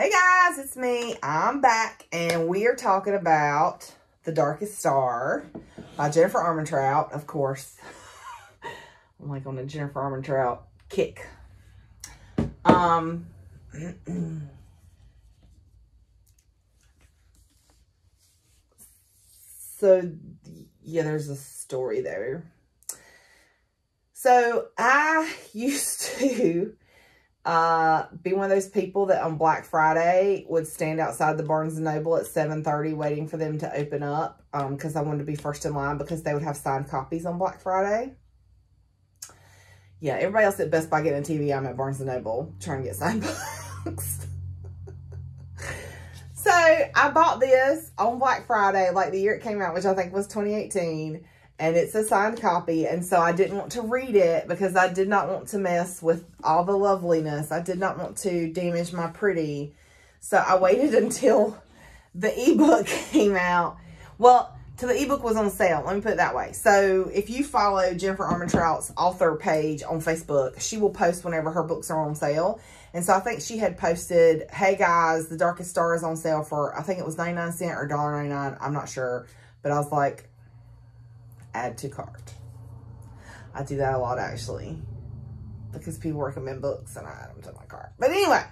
Hey guys, it's me. I'm back and we are talking about The Darkest Star by Jennifer Armentrout, of course. I'm like on a Jennifer Armentrout kick. So yeah, there's a story there. So I used to be one of those people that on Black Friday would stand outside the Barnes & Noble at 7:30 waiting for them to open up because I wanted to be first in line because they would have signed copies on Black Friday. Yeah, everybody else at Best Buy getting a TV, I'm at Barnes & Noble trying to get signed books. So I bought this on Black Friday, like the year it came out, which I think was 2018. And it's a signed copy. And so I didn't want to read it because I did not want to mess with all the loveliness. I did not want to damage my pretty. So I waited until the ebook came out. Well, till the ebook was on sale. Let me put it that way. So if you follow Jennifer Armentrout's author page on Facebook, she will post whenever her books are on sale. And so I think she had posted, hey guys, The Darkest Star is on sale for, I think it was 99 cents or $1.99. I'm not sure. But I was like, add to cart. I do that a lot actually because people recommend books and I add them to my cart. But anyway,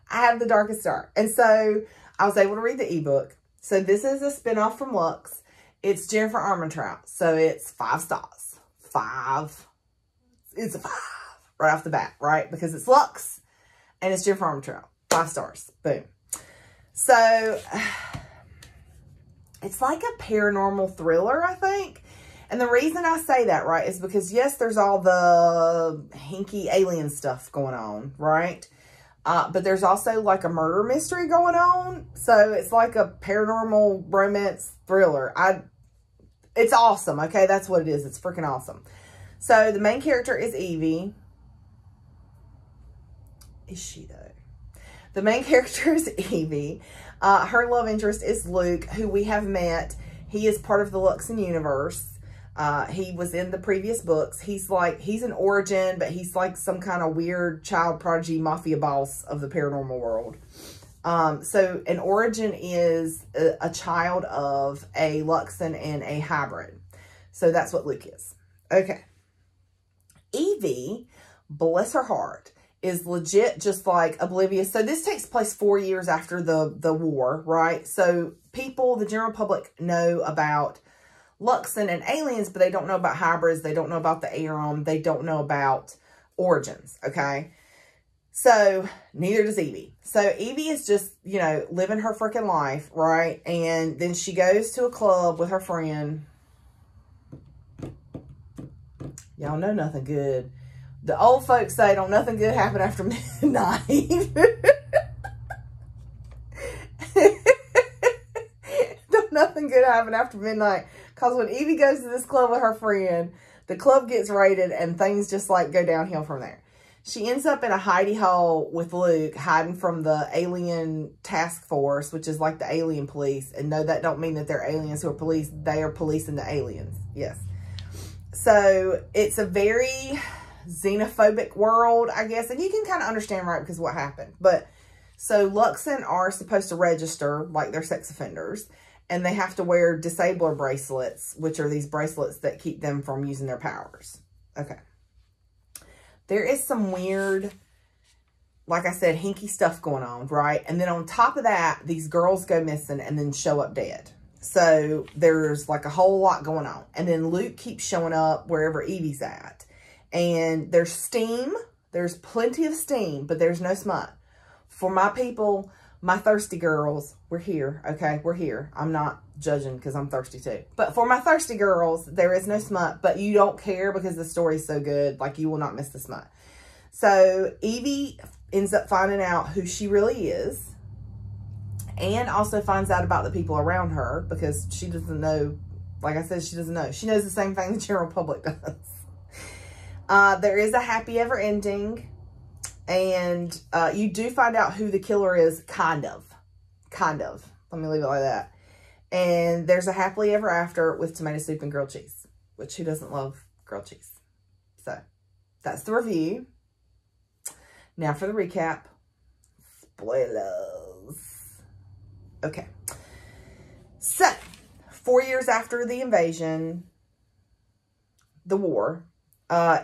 I have The Darkest Star. And so I was able to read the ebook. So this is a spinoff from Lux. It's Jennifer Armentrout. So it's 5 stars. 5. It's a 5 right off the bat, right? Because it's Lux and it's Jennifer Armentrout. 5 stars. Boom. So it's like a paranormal thriller, I think. And the reason I say that, right, is because, yes, there's all the hinky alien stuff going on, right? But there's also like a murder mystery going on. So it's like a paranormal romance thriller. It's awesome, okay? That's what it is. It's freaking awesome. So the main character is Evie. Is she, though? The main character is Evie. Her love interest is Luke, who we have met. He is part of the Luxon universe. He was in the previous books. He's an origin, but he's like some kind of weird child prodigy mafia boss of the paranormal world. So an origin is a child of a Luxon and a hybrid. So that's what Luke is. Okay. Evie, bless her heart, is legit just like oblivious. So this takes place 4 years after the war, right? So people, the general public, know about Luxon and aliens, but they don't know about hybrids. They don't know about the Aeron. They don't know about origins, okay? So neither does Evie. So Evie is just, you know, living her freaking life, right? And then she goes to a club with her friend. Y'all know nothing good. The old folks say don't nothing good happen after midnight. Don't nothing good happen after midnight. Because when Evie goes to this club with her friend, the club gets raided and things just like go downhill from there. She ends up in a hidey hole with Luke, hiding from the alien task force, which is like the alien police. And no, that don't mean that they're aliens who are police. They are policing the aliens. Yes. So it's a very xenophobic world, I guess. And you can kind of understand, right, because of what happened. But so Luxon are supposed to register like they're sex offenders. And they have to wear disabler bracelets, which are these bracelets that keep them from using their powers. Okay. There is some weird, like I said, hinky stuff going on, right? And then on top of that, these girls go missing and then show up dead. So there's like a whole lot going on. And then Luke keeps showing up wherever Evie's at. And there's steam. There's plenty of steam, but there's no smut. For my people, my thirsty girls, we're here, okay? We're here. I'm not judging because I'm thirsty too. But for my thirsty girls, there is no smut, but you don't care because the story's so good. Like, you will not miss the smut. So Evie ends up finding out who she really is and also finds out about the people around her because she doesn't know. Like I said, she doesn't know. She knows the same thing the general public does. There is a happy ever ending. And you do find out who the killer is, kind of. Kind of. Let me leave it like that. And there's a happily ever after with tomato soup and grilled cheese. Which, who doesn't love grilled cheese? So, that's the review. Now for the recap. Spoilers. Okay. So, 4 years after the invasion, the war,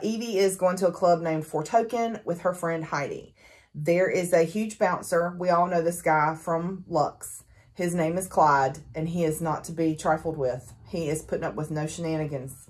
Evie is going to a club named For Token with her friend Heidi. There is a huge bouncer. We all know this guy from Lux. His name is Clyde, and he is not to be trifled with. He is putting up with no shenanigans.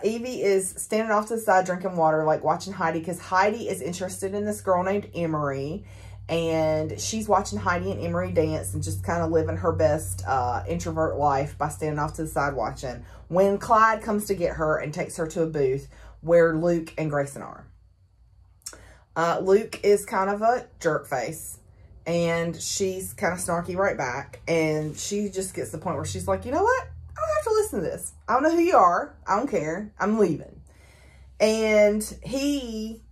Evie is standing off to the side drinking water, like watching Heidi, because Heidi is interested in this girl named Emery, and she's watching Heidi and Emery dance and just kind of living her best introvert life by standing off to the side watching, when Clyde comes to get her and takes her to a booth where Luke and Grayson are. Luke is kind of a jerk face, and she's kind of snarky right back, and she just gets to the point where she's like, you know what? I don't have to listen to this. I don't know who you are. I don't care. I'm leaving. And he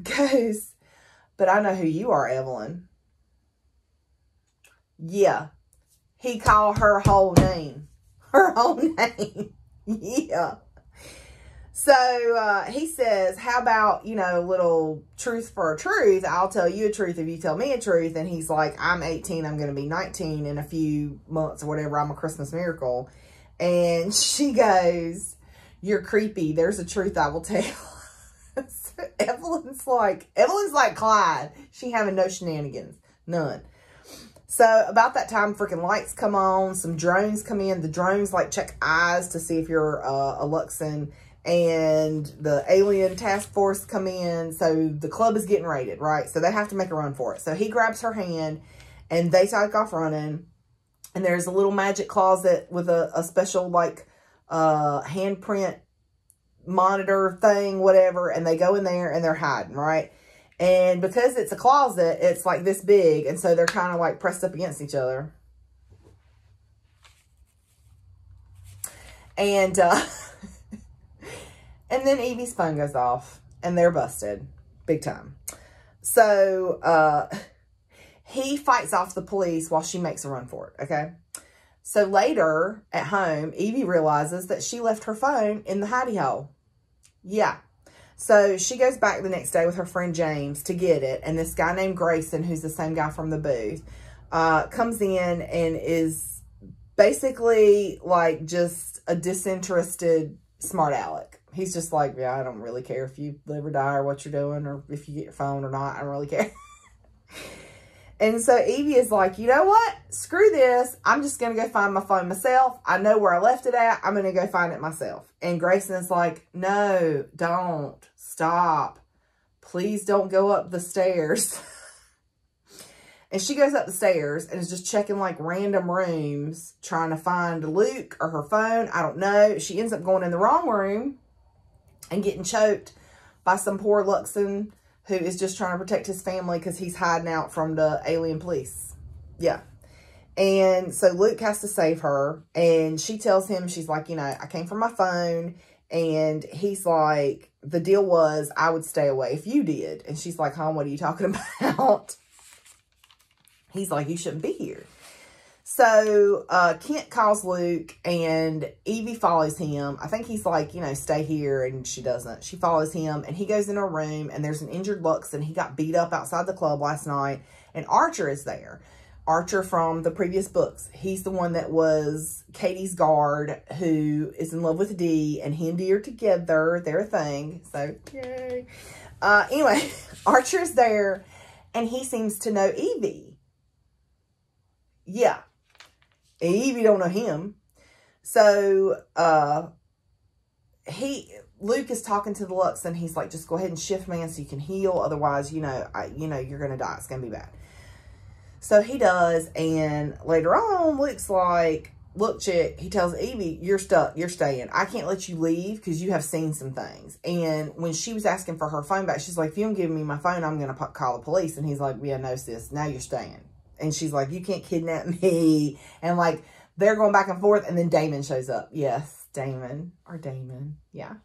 goes, but I know who you are, Evelyn. Yeah. He called her whole name. Her whole name. Yeah. So, he says, how about, you know, little truth for a truth? I'll tell you a truth if you tell me a truth. And he's like, I'm 18. I'm going to be 19 in a few months or whatever. I'm a Christmas miracle. And she goes, you're creepy. There's a truth I will tell. So Evelyn's like Clyde. She having no shenanigans. None. So about that time, freaking lights come on. Some drones come in. The drones like check eyes to see if you're a Luxon. And the alien task force come in. So the club is getting raided, right? So they have to make a run for it. So he grabs her hand and they take off running. And there's a little magic closet with a special like handprint monitor thing, whatever. And they go in there and they're hiding, right? And because it's a closet, it's like this big. And so they're kind of like pressed up against each other. And, and then Evie's phone goes off and they're busted big time. So, he fights off the police while she makes a run for it, okay? So later at home, Evie realizes that she left her phone in the hidey hole. Yeah. So she goes back the next day with her friend James to get it. And this guy named Grayson, who's the same guy from the booth, comes in and is basically like just a disinterested smart aleck. He's just like, yeah, I don't really care if you live or die or what you're doing or if you get your phone or not. I don't really care. And so Evie is like, you know what? Screw this. I'm just going to go find my phone myself. I know where I left it at. I'm going to go find it myself. And Grayson is like, no, don't. Stop. Please don't go up the stairs. And she goes up the stairs and is just checking like random rooms, trying to find Luke or her phone. I don't know. She ends up going in the wrong room and getting choked by some poor Luxon who is just trying to protect his family because he's hiding out from the alien police. Yeah. And so Luke has to save her. And she tells him, she's like, you know, I came from my phone. And he's like, the deal was I would stay away if you did. And she's like, hon, what are you talking about? He's like, you shouldn't be here. So, Kent calls Luke and Evie follows him. I think he's like, you know, stay here, and she doesn't. She follows him and he goes in her room and there's an injured Lux and he got beat up outside the club last night, and Archer is there. Archer from the previous books. He's the one that was Katie's guard who is in love with Dee, and he and Dee are together. They're a thing. So, yay. Anyway, Archer is there and he seems to know Evie. Yeah. Evie don't know him. So, Luke is talking to the Lux and he's like, just go ahead and shift, man, so you can heal. Otherwise, you know, you're going to die. It's going to be bad. So he does. And later on, Luke's like, look, chick, he tells Evie, you're stuck. You're staying. I can't let you leave because you have seen some things. And when she was asking for her phone back, she's like, if you don't give me my phone, I'm going to call the police. And he's like, yeah, no, sis, now you're staying. And she's like, you can't kidnap me. And like, they're going back and forth. And then Damon shows up. Yes, Damon. Yeah.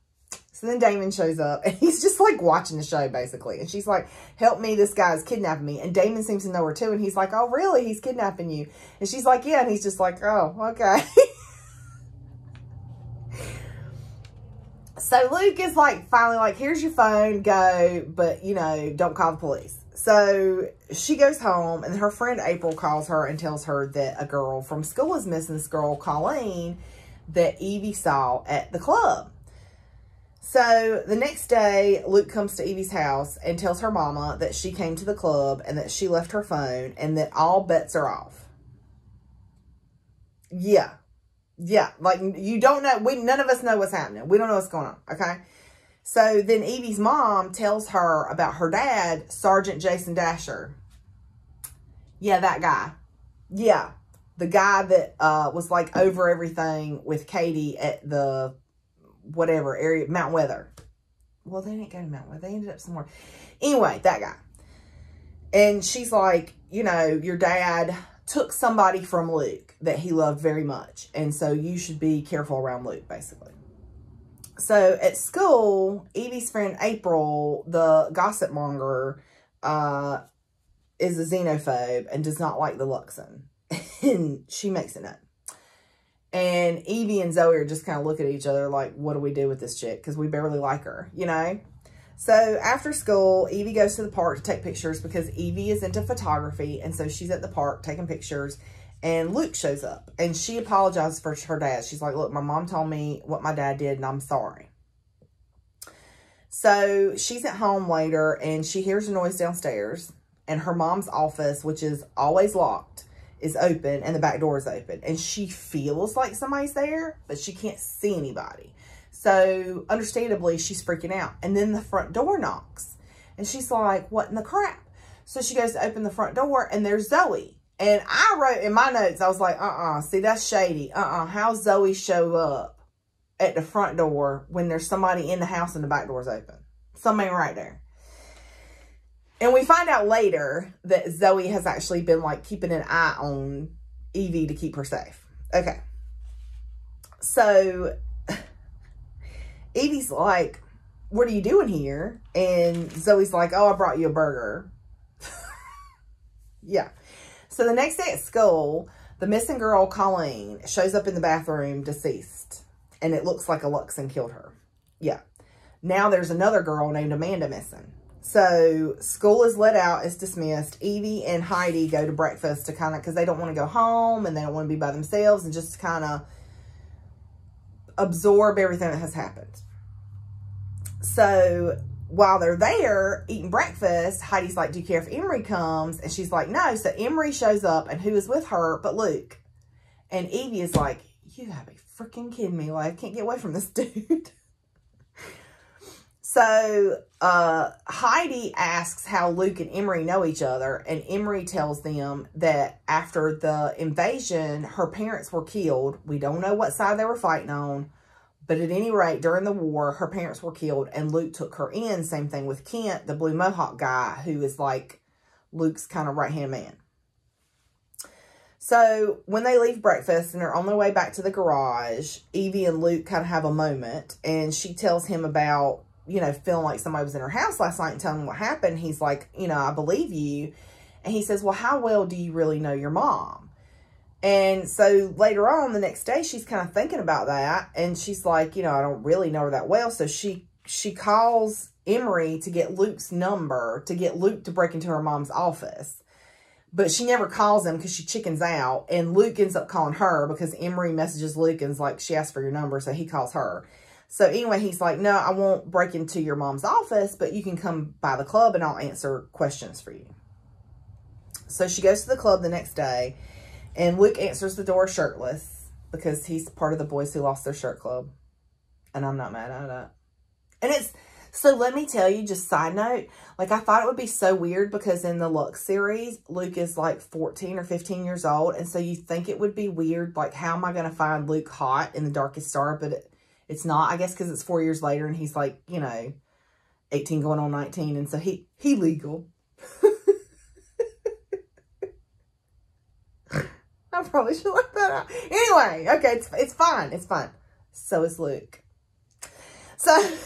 So then Damon shows up. And he's just like watching the show, basically. And she's like, help me. This guy's kidnapping me. And Damon seems to know her too. And he's like, oh, really? He's kidnapping you. And she's like, yeah. And he's just like, oh, okay. So Luke is like, finally like, here's your phone, go, but you know, don't call the police. So she goes home, and her friend April calls her and tells her that a girl from school is missing, this girl, Colleen, that Evie saw at the club. So the next day, Luke comes to Evie's house and tells her mama that she came to the club and that she left her phone and that all bets are off. Yeah. Yeah. Like, you don't know. None of us know what's happening. We don't know what's going on. Okay. So then Evie's mom tells her about her dad, Sergeant Jason Dasher. Yeah, that guy. Yeah. The guy that was like over everything with Katie at the whatever area, Mount Weather. Well, they didn't go to Mount Weather. They ended up somewhere. Anyway, that guy. And she's like, you know, your dad took somebody from Luke that he loved very much. And so you should be careful around Luke, basically. So at school, Evie's friend April, the gossip monger, is a xenophobe and does not like the Luxon. And she makes it known. And Evie and Zoe are just kind of looking at each other like, what do we do with this chick? Because we barely like her, you know? So after school, Evie goes to the park to take pictures because Evie is into photography. And so she's at the park taking pictures. And Luke shows up. And she apologizes for her dad. She's like, look, my mom told me what my dad did and I'm sorry. So she's at home later and she hears a noise downstairs. And her mom's office, which is always locked, is open and the back door is open. And she feels like somebody's there, but she can't see anybody. So understandably, she's freaking out. And then the front door knocks. And she's like, what in the crap? So she goes to open the front door and there's Zoe. And I wrote in my notes, I was like, see, that's shady. How Zoe show up at the front door when there's somebody in the house and the back door's open? Somebody right there. And we find out later that Zoe has actually been like keeping an eye on Evie to keep her safe. Okay. So Evie's like, what are you doing here? And Zoe's like, oh, I brought you a burger. Yeah. So the next day at school, the missing girl, Colleen, shows up in the bathroom deceased. And it looks like a Luxon killed her. Yeah. Now there's another girl named Amanda missing. So school is let out. It's dismissed. Evie and Heidi go to breakfast to kind of, because they don't want to go home and they don't want to be by themselves and just kind of absorb everything that has happened. So while they're there eating breakfast, Heidi's like, do you care if Emery comes? And she's like, no. So Emery shows up and who is with her but Luke. And Evie is like, you gotta be freaking kidding me. Like, I can't get away from this dude. So Heidi asks how Luke and Emery know each other. And Emery tells them that after the invasion, her parents were killed. We don't know what side they were fighting on. But at any rate, during the war, her parents were killed and Luke took her in. Same thing with Kent, the blue mohawk guy, who is like Luke's kind of right-hand man. So when they leave breakfast and they're on their way back to the garage, Evie and Luke kind of have a moment. And she tells him about, you know, feeling like somebody was in her house last night and telling him what happened. He's like, you know, I believe you. And he says, well, how well do you really know your mom? And so later on, the next day, she's kind of thinking about that. And she's like, you know, I don't really know her that well. So she calls Emery to get Luke's number, to get Luke to break into her mom's office. But she never calls him because she chickens out. And Luke ends up calling her because Emery messages Luke and is like, she asked for your number. So he calls her. So anyway, he's like, no, I won't break into your mom's office, but you can come by the club and I'll answer questions for you. So she goes to the club the next day. And Luke answers the door shirtless because he's part of the Boys Who Lost Their Shirt Club. And I'm not mad at that. And it's, so let me tell you, just side note, like I thought it would be so weird because in the Lux series, Luke is like 14 or 15 years old. And so you think it would be weird, like how am I going to find Luke hot in The Darkest Star? But it's not, I guess, because it's 4 years later and he's like, you know, 18 going on 19. And so he legal. I probably should let that out. Anyway, okay, it's fine. It's fine. So is Luke. So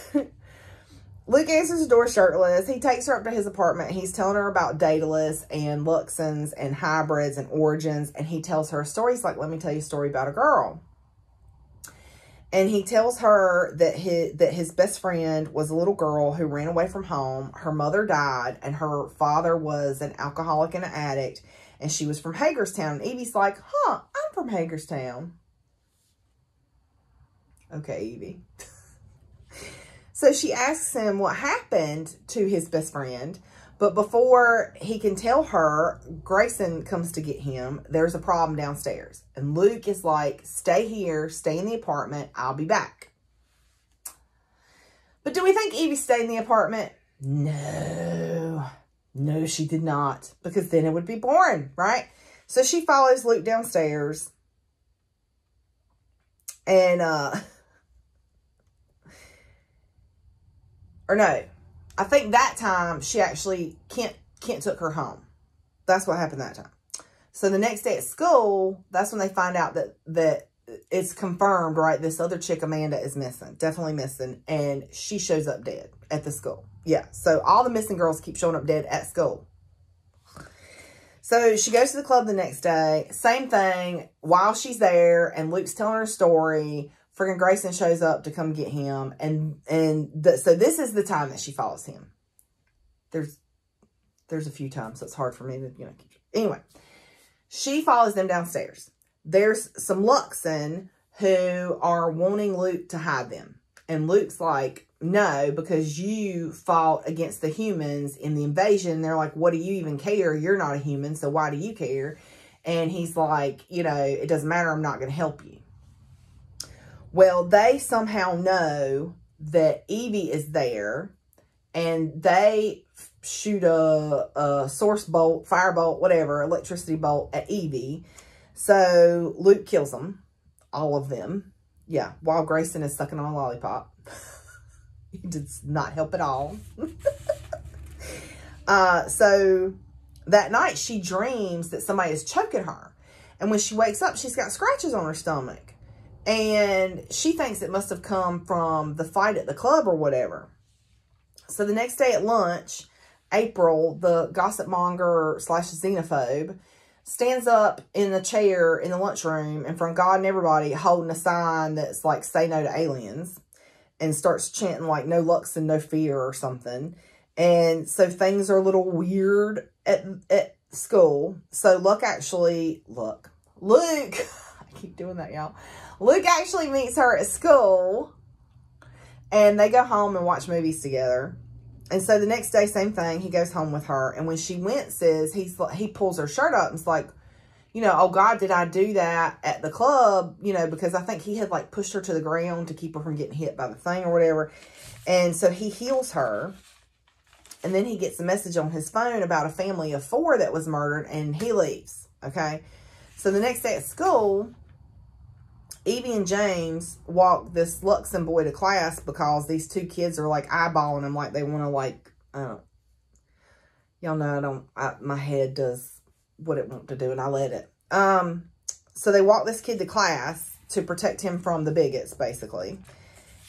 Luke answers the door shirtless. He takes her up to his apartment. He's telling her about Daedalus and Luxons and hybrids and origins. And he tells her a story. He's like, let me tell you a story about a girl. And he tells her that his best friend was a little girl who ran away from home. Her mother died, and her father was an alcoholic and an addict, and she was from Hagerstown. And Evie's like, huh, I'm from Hagerstown. Okay, Evie. So she asks him what happened to his best friend. But before he can tell her, Grayson comes to get him. There's a problem downstairs. And Luke is like, stay here, stay in the apartment. I'll be back. But do we think Evie stayed in the apartment? No. No, she did not. Because then it would be boring, right? So she follows Luke downstairs. And, or no. I think that time she actually Kent took her home. That's what happened that time. So the next day at school, that's when they find out that it's confirmed, right? This other chick, Amanda, is missing. Definitely missing. And she shows up dead at the school. Yeah. So all the missing girls keep showing up dead at school. So she goes to the club the next day. Same thing. While she's there and Luke's telling her a story, friggin' Grayson shows up to come get him. So this is the time that she follows him. There's a few times, so it's hard for me to, Anyway, she follows them downstairs. There's some Luxon who are wanting Luke to hide them. And Luke's like, no, because you fought against the humans in the invasion. They're like, what do you even care? You're not a human, so why do you care? And he's like, it doesn't matter. I'm not going to help you. Well, they somehow know that Evie is there, and they shoot a source bolt, firebolt, whatever, electricity bolt at Evie. So Luke kills them, all of them. Yeah, while Grayson is sucking on a lollipop. He does not help at all. So that night she dreams that somebody is choking her. And when she wakes up, she's got scratches on her stomach. And she thinks it must have come from the fight at the club or whatever. So the next day at lunch, April, the gossip monger / xenophobe, stands up in the chair in the lunchroom in front of God and everybody holding a sign that's like, say no to aliens. And starts chanting like, no Lux and no fear or something. And so things are a little weird at school. So Luke, I keep doing that, y'all. Luke actually meets her at school, and they go home and watch movies together. And so the next day, same thing. He goes home with her, and when she winces, he pulls her shirt up and is like, oh God, did I do that at the club? Because I think he had like pushed her to the ground to keep her from getting hit by the thing or whatever. And so he heals her, and then he gets a message on his phone about a family of 4 that was murdered, and he leaves. Okay, so the next day at school, Evie and James walk this Luxon boy to class because these 2 kids are like eyeballing him like they want to like, y'all know my head does what it wants to do and I let it. So they walk this kid to class to protect him from the bigots basically.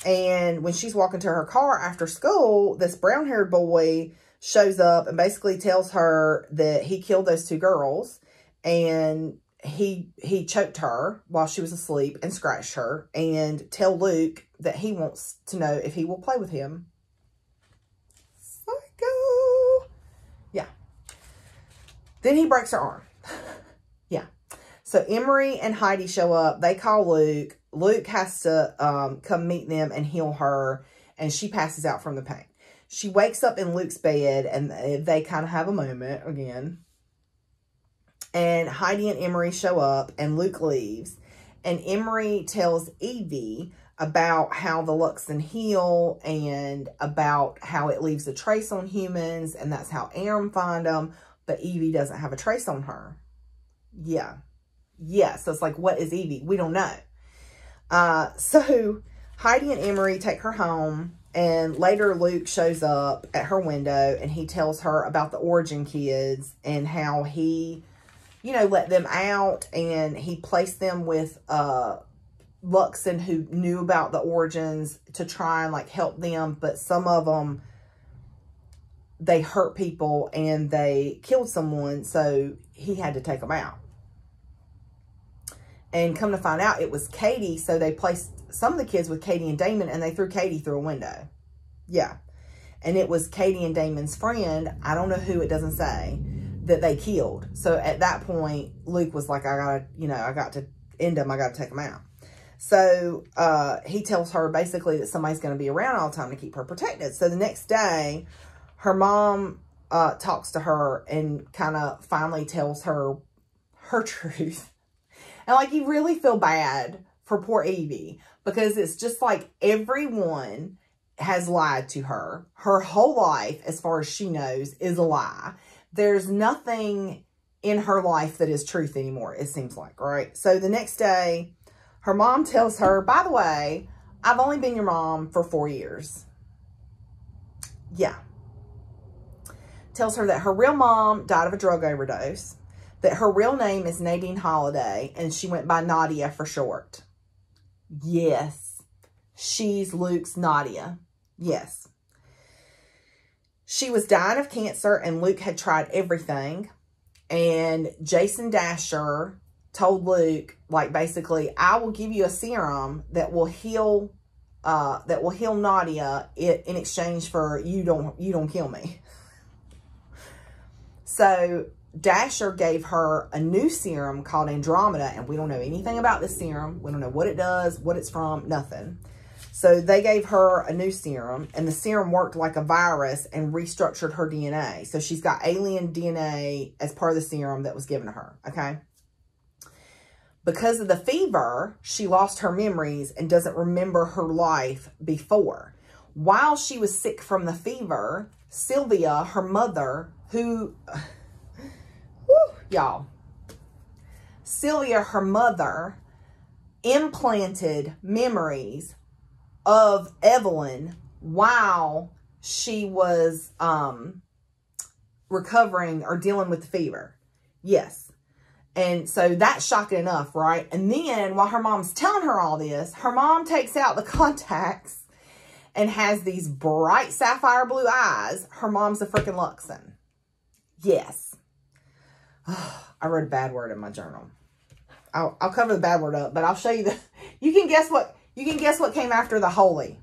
And when she's walking to her car after school, this brown-haired boy shows up and basically tells her that he killed those 2 girls and he choked her while she was asleep and scratched her, and tell Luke that he wants to know if he will play with him. Psycho. Yeah. Then he breaks her arm. Yeah. So Emery and Heidi show up. They call Luke. Luke has to come meet them and heal her, and she passes out from the pain. She wakes up in Luke's bed, and they kind of have a moment again. And Heidi and Emery show up, and Luke leaves. And Emery tells Evie about how the Luxon heal and about how it leaves a trace on humans, and that's how Aram find them. But Evie doesn't have a trace on her. Yeah. Yeah, so it's like, what is Evie? We don't know. So Heidi and Emery take her home, and later Luke shows up at her window, and he tells her about the Origin kids and how he, let them out, and he placed them with Luxon who knew about the Origins to try and like help them, but some of them, they hurt people and they killed someone, so he had to take them out. And come to find out, it was Katie. So they placed some of the kids with Katie and Damon, and they threw Katie through a window. Yeah. And it was Katie and Damon's friend, I don't know who, it doesn't say, that they killed. So at that point, Luke was like, I got to end him. I got to take him out. So he tells her basically that somebody's going to be around all the time to keep her protected. So the next day, her mom talks to her and kind of finally tells her her truth. And like, you really feel bad for poor Evie, because it's just like everyone has lied to her. Her whole life, as far as she knows, is a lie. There's nothing in her life that is truth anymore, it seems like, right? So the next day, her mom tells her, by the way, I've only been your mom for 4 years. Yeah. Tells her that her real mom died of a drug overdose, that her real name is Nadine Holiday, and she went by Nadia for short. Yes. She's Luke's Nadia. Yes. She was dying of cancer, and Luke had tried everything. And Jason Dasher told Luke, like, basically, I will give you a serum that will heal Nadia in exchange for you don't kill me. So Dasher gave her a new serum called Andromeda, and we don't know anything about this serum. We don't know what it does, what it's from, nothing. So they gave her a new serum, and the serum worked like a virus and restructured her DNA. So she's got alien DNA as part of the serum that was given to her, okay? Because of the fever, she lost her memories and doesn't remember her life before. While she was sick from the fever, Sylvia, her mother, Sylvia, her mother, implanted memories of Evelyn while she was recovering or dealing with the fever. Yes. And so that's shocking enough, right? And then while her mom's telling her all this, her mom takes out the contacts and has these bright sapphire blue eyes. Her mom's a freaking Luxon. Yes. I wrote a bad word in my journal. I'll cover the bad word up, but I'll show you the, you can guess what came after the holy.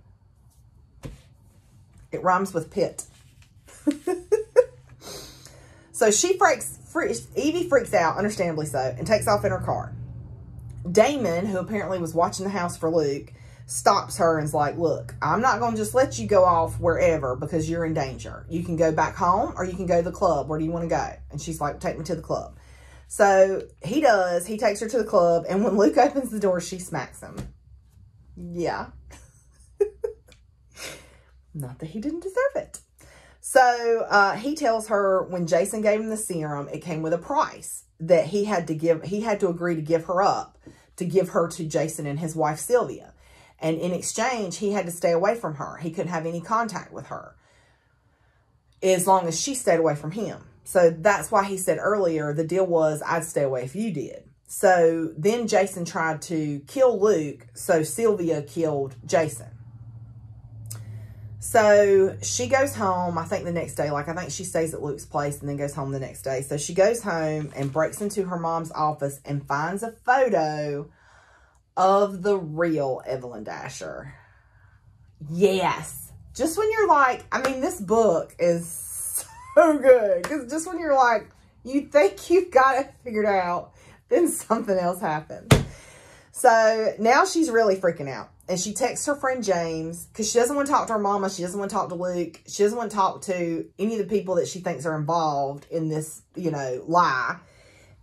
It rhymes with pit. So Evie freaks out, understandably so, and takes off in her car. Damon, who apparently was watching the house for Luke, stops her and is like, look, I'm not going to just let you go off wherever because you're in danger. You can go back home or you can go to the club. Where do you want to go? And she's like, take me to the club. So he does. He takes her to the club. And when Luke opens the door, she smacks him. Yeah. Not that he didn't deserve it. So he tells her when Jason gave him the serum, it came with a price that he had to agree to give her up, to give her to Jason and his wife, Sylvia. And in exchange, he had to stay away from her. He couldn't have any contact with her as long as she stayed away from him. So that's why he said earlier, the deal was I'd stay away if you did. So then Jason tried to kill Luke. So Sylvia killed Jason. So she goes home, I think the next day. Like, I think she stays at Luke's place and then goes home the next day. So she goes home and breaks into her mom's office and finds a photo of the real Evelyn Dasher. Yes. Just when you're like, I mean, this book is so good. Because just when you're like, you think you've got it figured out, then something else happens. So now she's really freaking out. And she texts her friend James because she doesn't want to talk to her mama. She doesn't want to talk to Luke. She doesn't want to talk to any of the people that she thinks are involved in this, lie.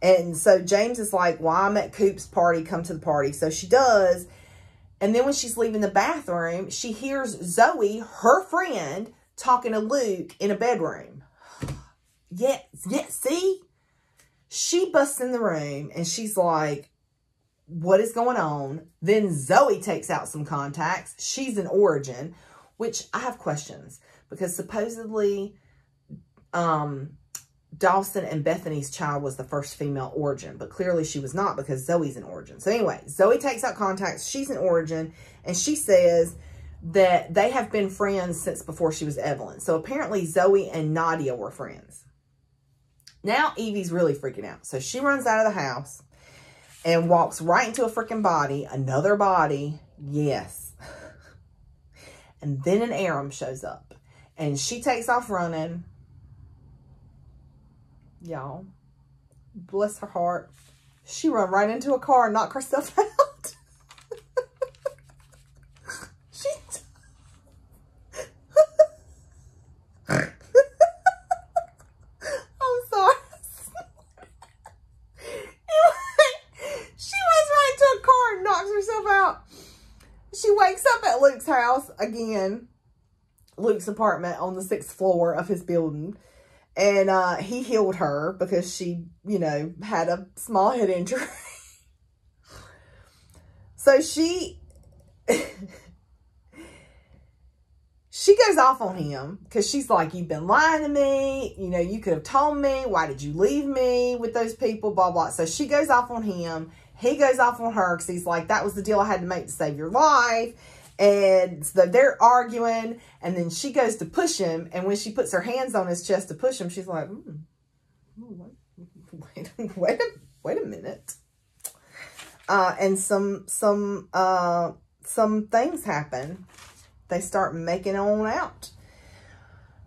And so James is like, well, I'm at Coop's party. Come to the party. So she does. And then when she's leaving the bathroom, she hears Zoe, her friend, talking to Luke in a bedroom. Yes, see? She busts in the room and she's like, what is going on? Then Zoe takes out some contacts. She's an Origin, which I have questions because supposedly Dawson and Bethany's child was the first female Origin, but clearly she was not because Zoe's an Origin. So anyway, Zoe takes out contacts. She's an Origin, and she says that they have been friends since before she was Evelyn. So apparently Zoe and Nadia were friends. Now Evie's really freaking out. So she runs out of the house. and walks right into a freaking body, another body. Yes. And then an Aram shows up, and she takes off running. Y'all, bless her heart. She run right into a car and knocked herself out. I'm sorry. She runs right into a car and knocks herself out. She wakes up at Luke's house again. Luke's apartment on the 6th floor of his building. And he healed her because she, you know, had a small head injury. So she goes off on him because she's like, you've been lying to me. You know, you could have told me. Why did you leave me with those people? Blah, blah. So she goes off on him. He goes off on her because he's like, that was the deal I had to make to save your life. And so they're arguing, and then she goes to push him, and when she puts her hands on his chest to push him, she's like, wait a minute. And some things happen. They start making on out.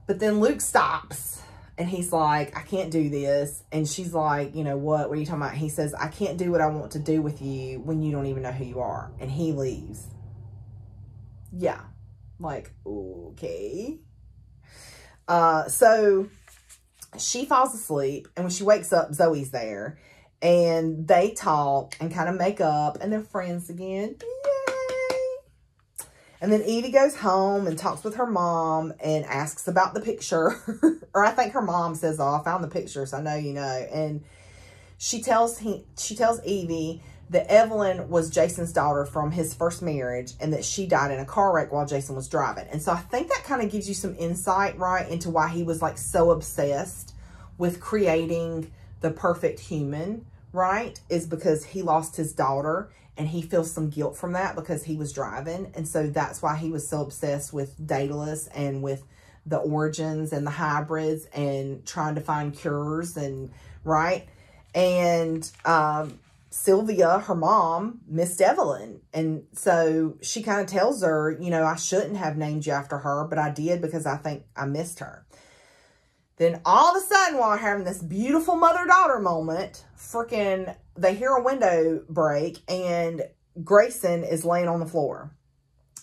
But then Luke stops, and he's like, I can't do this. And she's like, you know what? What are you talking about? He says, I can't do what I want to do with you when you don't even know who you are. And he leaves. Yeah, like, okay. So she falls asleep, and when she wakes up, Zoe's there, and they talk and kind of make up, and they're friends again. Yay! And then Evie goes home and talks with her mom and asks about the picture. Or I think her mom says, oh, I found the picture, so I know you know. And she tells Evie that Evelyn was Jason's daughter from his first marriage, and that she died in a car wreck while Jason was driving. And so I think that kind of gives you some insight, right, into why he was like so obsessed with creating the perfect human, right, is because he lost his daughter, and he feels some guilt from that because he was driving. And so that's why he was so obsessed with Daedalus and with the origins and the hybrids and trying to find cures, and right. And Sylvia, her mom, missed Evelyn. And so she kind of tells her, you know, I shouldn't have named you after her, but I did because I think I missed her. Then all of a sudden, while having this beautiful mother-daughter moment, freaking, they hear a window break, and Grayson is laying on the floor.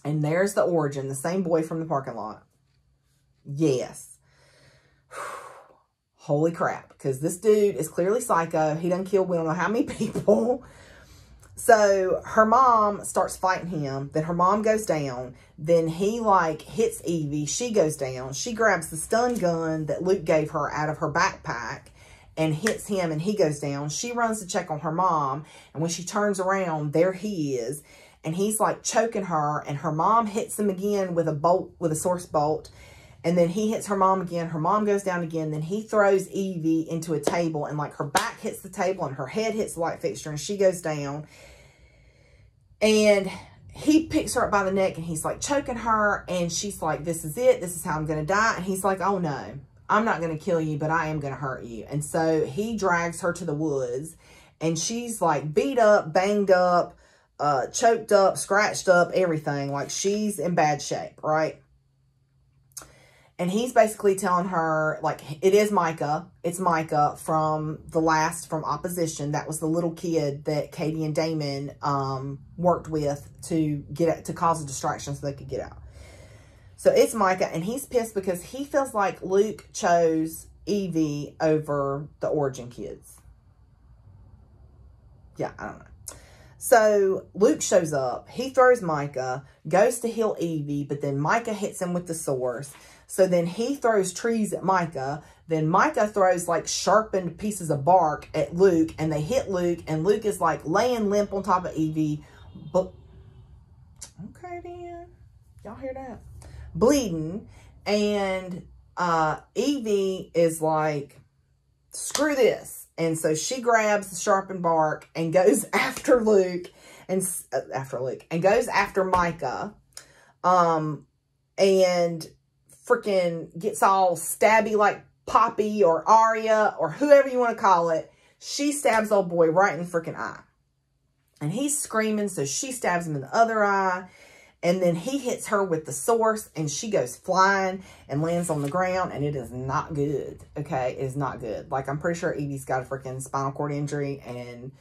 And there's the origin, the same boy from the parking lot. Yes. Holy crap, because this dude is clearly psycho. He done killed we don't know how many people. So her mom starts fighting him. Then her mom goes down. Then he like hits Evie. She goes down. She grabs the stun gun that Luke gave her out of her backpack and hits him, and he goes down. She runs to check on her mom. And when she turns around, there he is. And he's like choking her, and her mom hits him again with a bolt, with a source bolt. And then he hits her mom again. Her mom goes down again. Then he throws Evie into a table, and like her back hits the table and her head hits the light fixture, and she goes down. And he picks her up by the neck, and he's like choking her, and she's like, this is it. This is how I'm going to die. And he's like, oh no, I'm not going to kill you, but I am going to hurt you. And so he drags her to the woods, and she's like beat up, banged up, choked up, scratched up, everything. Like she's in bad shape, right? And he's basically telling her, like, it is Micah. It's Micah from Opposition. That was the little kid that Katie and Damon worked with to cause a distraction so they could get out. So it's Micah, and he's pissed because he feels like Luke chose Evie over the Origin kids. Yeah, I don't know. So Luke shows up. He throws Micah, goes to heal Evie, but then Micah hits him with the source. So then he throws trees at Micah. Then Micah throws like sharpened pieces of bark at Luke, and they hit Luke, and Luke is like laying limp on top of Evie. But okay then, y'all hear that? Bleeding. And Evie is like, screw this. And so she grabs the sharpened bark and goes after Luke, and goes after Micah. And freaking gets all stabby like Poppy or Arya or whoever you want to call it. She stabs old boy right in the freaking eye. And he's screaming, so she stabs him in the other eye. And then he hits her with the source, and she goes flying and lands on the ground, and it is not good, okay? It is not good. Like, I'm pretty sure Evie's got a freaking spinal cord injury, and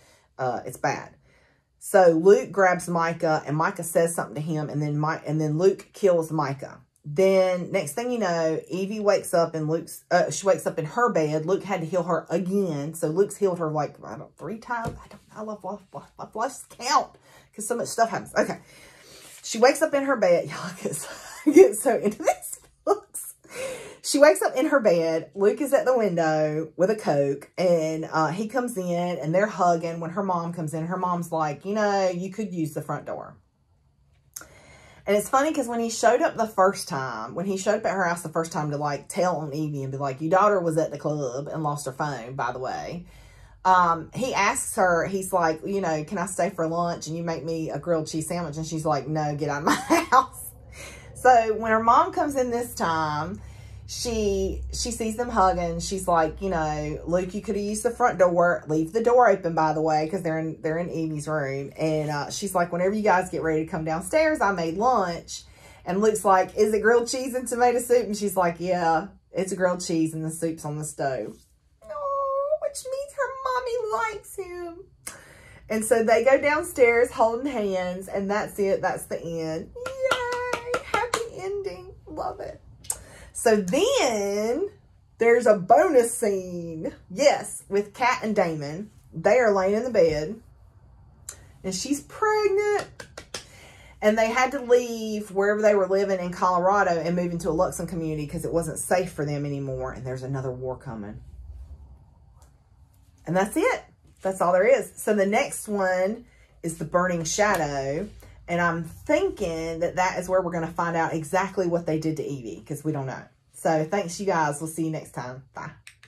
it's bad. So Luke grabs Micah, and Micah says something to him, and then Luke kills Micah. Then, next thing you know, Evie wakes up, and she wakes up in her bed. Luke had to heal her again, so Luke's healed her, like, I don't know, 3 times? I love lost count, because so much stuff happens. Okay. She wakes up in her bed. Y'all get so into this, folks. She wakes up in her bed. Luke is at the window with a Coke, and he comes in, and they're hugging. When her mom comes in, her mom's like, you know, you could use the front door. And it's funny because when he showed up at her house the first time to, like, tell on Evie and be like, your daughter was at the club and lost her phone, by the way. He asks her, he's like, you know, can I stay for lunch and you make me a grilled cheese sandwich? And she's like, no, get out of my house. So when her mom comes in this time, she sees them hugging. She's like, you know, Luke, you could have used the front door. Leave the door open, by the way, because they're in Evie's room. And she's like, whenever you guys get ready to come downstairs, I made lunch. And Luke's like, is it grilled cheese and tomato soup? And she's like, yeah, it's a grilled cheese and the soup's on the stove. Which means her mommy likes him. And so they go downstairs holding hands, and that's it. That's the end. Yay! Happy ending. Love it. So then there's a bonus scene. Yes, with Kat and Damon. They are laying in the bed, and she's pregnant. And they had to leave wherever they were living in Colorado and move into a Luxon community because it wasn't safe for them anymore. And there's another war coming. And that's it. That's all there is. So the next one is The Burning Shadow. And I'm thinking that is where we're going to find out exactly what they did to Evie, because we don't know. So thanks, you guys. We'll see you next time. Bye.